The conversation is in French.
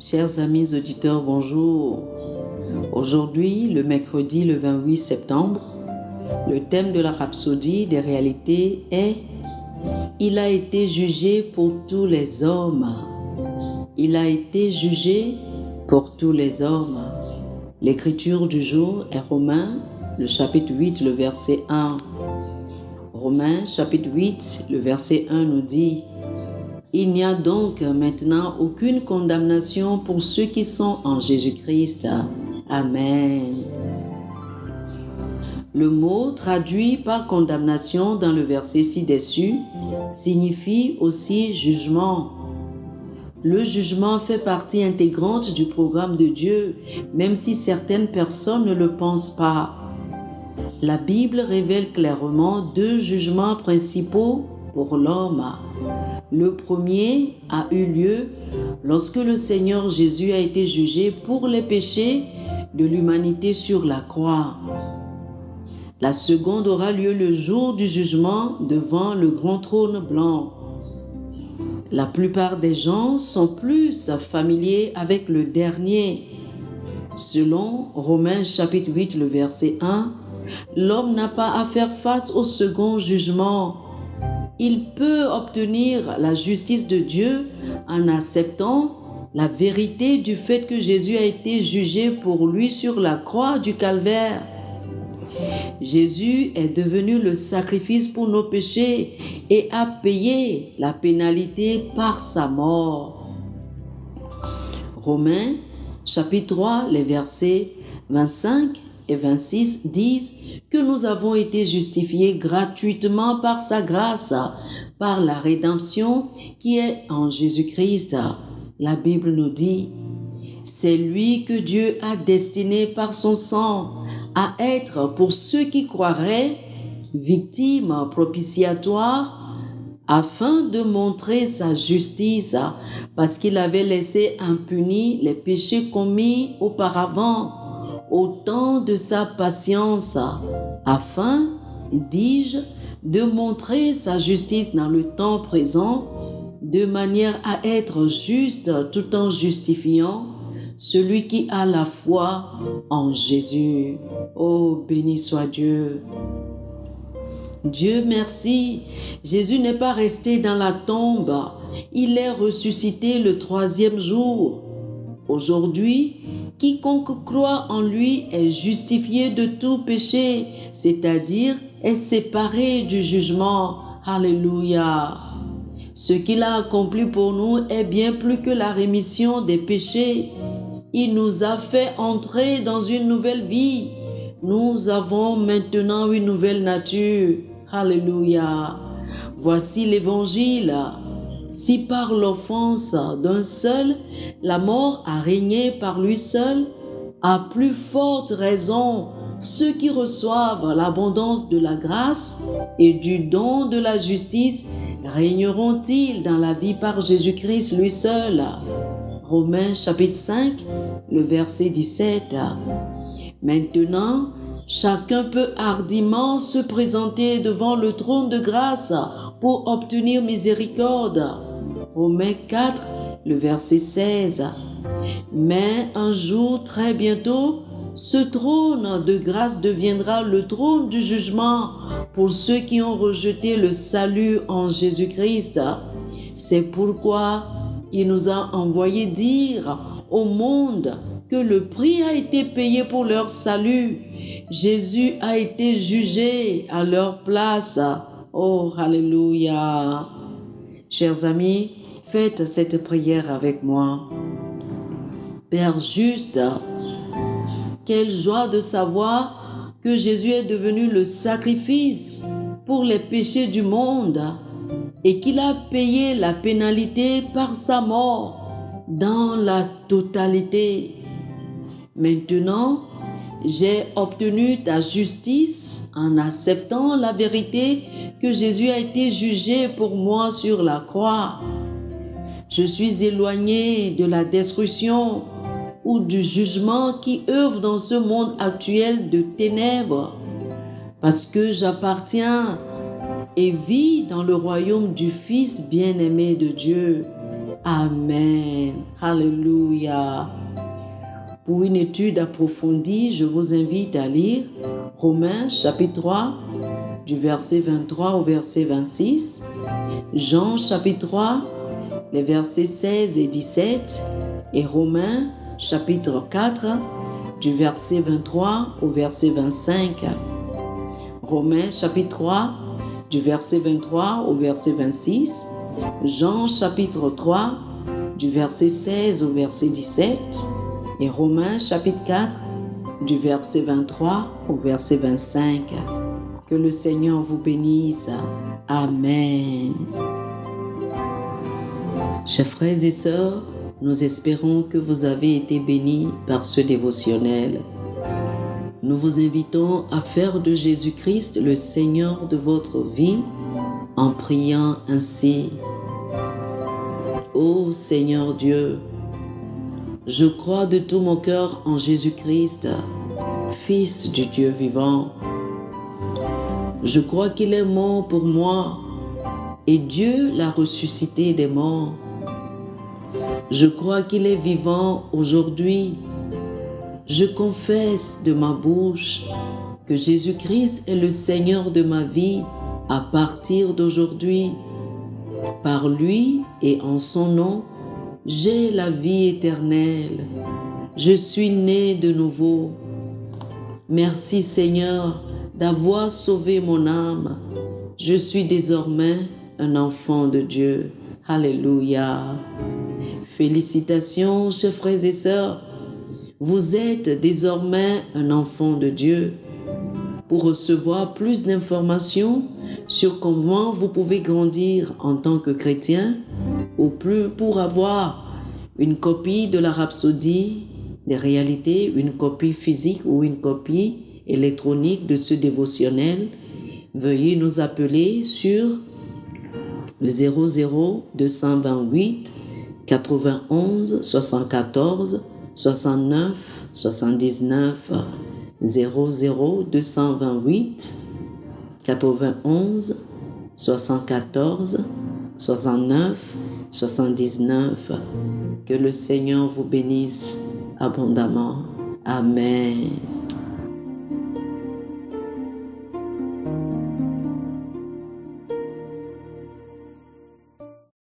Chers amis auditeurs, bonjour. Aujourd'hui, le mercredi le 28 septembre, le thème de la rhapsodie des réalités est « Il a été jugé pour tous les hommes ». Il a été jugé pour tous les hommes. L'écriture du jour est Romains, le chapitre 8, le verset 1. Romains, chapitre 8, le verset 1 nous dit « Il n'y a donc maintenant aucune condamnation pour ceux qui sont en Jésus-Christ. Amen. » Le mot traduit par condamnation dans le verset ci-dessus signifie aussi jugement. Le jugement fait partie intégrante du programme de Dieu, même si certaines personnes ne le pensent pas. La Bible révèle clairement deux jugements principaux pour l'homme. Le premier a eu lieu lorsque le Seigneur Jésus a été jugé pour les péchés de l'humanité sur la croix. La seconde aura lieu le jour du jugement devant le grand trône blanc. La plupart des gens sont plus familiers avec le dernier. Selon Romains chapitre 8, le verset 1, l'homme n'a pas à faire face au second jugement. Il peut obtenir la justice de Dieu en acceptant la vérité du fait que Jésus a été jugé pour lui sur la croix du calvaire. Jésus est devenu le sacrifice pour nos péchés et a payé la pénalité par sa mort. Romains, chapitre 3, les versets 25 et 26 disent que nous avons été justifiés gratuitement par sa grâce, par la rédemption qui est en Jésus-Christ. La Bible nous dit, c'est lui que Dieu a destiné par son sang à être pour ceux qui croiraient victime propitiatoire afin de montrer sa justice parce qu'il avait laissé impunis les péchés commis auparavant au temps de sa patience afin, dis-je, de montrer sa justice dans le temps présent de manière à être juste tout en justifiant celui qui a la foi en Jésus. Oh, béni soit Dieu. Dieu merci, Jésus n'est pas resté dans la tombe, il est ressuscité le troisième jour. Aujourd'hui, quiconque croit en lui est justifié de tout péché, c'est-à-dire est séparé du jugement. Alléluia. Ce qu'il a accompli pour nous est bien plus que la rémission des péchés. Il nous a fait entrer dans une nouvelle vie. Nous avons maintenant une nouvelle nature. Alléluia. Voici l'évangile. Si par l'offense d'un seul, la mort a régné par lui seul, à plus forte raison, ceux qui reçoivent l'abondance de la grâce et du don de la justice régneront-ils dans la vie par Jésus-Christ lui seul. Romains chapitre 5, le verset 17. Maintenant, chacun peut hardiment se présenter devant le trône de grâce pour obtenir miséricorde. Romains 4, le verset 16. Mais un jour, très bientôt, ce trône de grâce deviendra le trône du jugement pour ceux qui ont rejeté le salut en Jésus-Christ. C'est pourquoi il nous a envoyé dire au monde que le prix a été payé pour leur salut. Jésus a été jugé à leur place. Oh, alléluia. Chers amis, faites cette prière avec moi. Père juste, quelle joie de savoir que Jésus est devenu le sacrifice pour les péchés du monde et qu'il a payé la pénalité par sa mort dans la totalité. Maintenant, j'ai obtenu ta justice en acceptant la vérité que Jésus a été jugé pour moi sur la croix. Je suis éloigné de la destruction ou du jugement qui œuvre dans ce monde actuel de ténèbres parce que j'appartiens et vis dans le royaume du Fils bien-aimé de Dieu. Amen. Alléluia. Pour une étude approfondie, je vous invite à lire Romains chapitre 3, du verset 23 au verset 26, Jean chapitre 3, les versets 16 et 17, et Romains chapitre 4, du verset 23 au verset 25. Romains chapitre 3, du verset 23 au verset 26, Jean chapitre 3, du verset 16 au verset 17, et Romains chapitre 4, du verset 23 au verset 25. Que le Seigneur vous bénisse. Amen. Chers frères et sœurs, nous espérons que vous avez été bénis par ce dévotionnel. Nous vous invitons à faire de Jésus-Christ le Seigneur de votre vie en priant ainsi. Ô Seigneur Dieu, je crois de tout mon cœur en Jésus-Christ, Fils du Dieu vivant. Je crois qu'il est mort pour moi et Dieu l'a ressuscité des morts. Je crois qu'il est vivant aujourd'hui. Je confesse de ma bouche que Jésus-Christ est le Seigneur de ma vie à partir d'aujourd'hui. Par lui et en son nom, j'ai la vie éternelle. Je suis né de nouveau. Merci Seigneur d'avoir sauvé mon âme. Je suis désormais un enfant de Dieu. Alléluia. Félicitations, chers frères et sœurs. Vous êtes désormais un enfant de Dieu. Pour recevoir plus d'informations sur comment vous pouvez grandir en tant que chrétien, ou plus pour avoir une copie de la Rhapsodie des réalités, une copie physique ou une copie électronique de ce dévotionnel, veuillez nous appeler sur le 00 228 91 74 69 79 00 228 91 74 69 79. Que le Seigneur vous bénisse abondamment. Amen.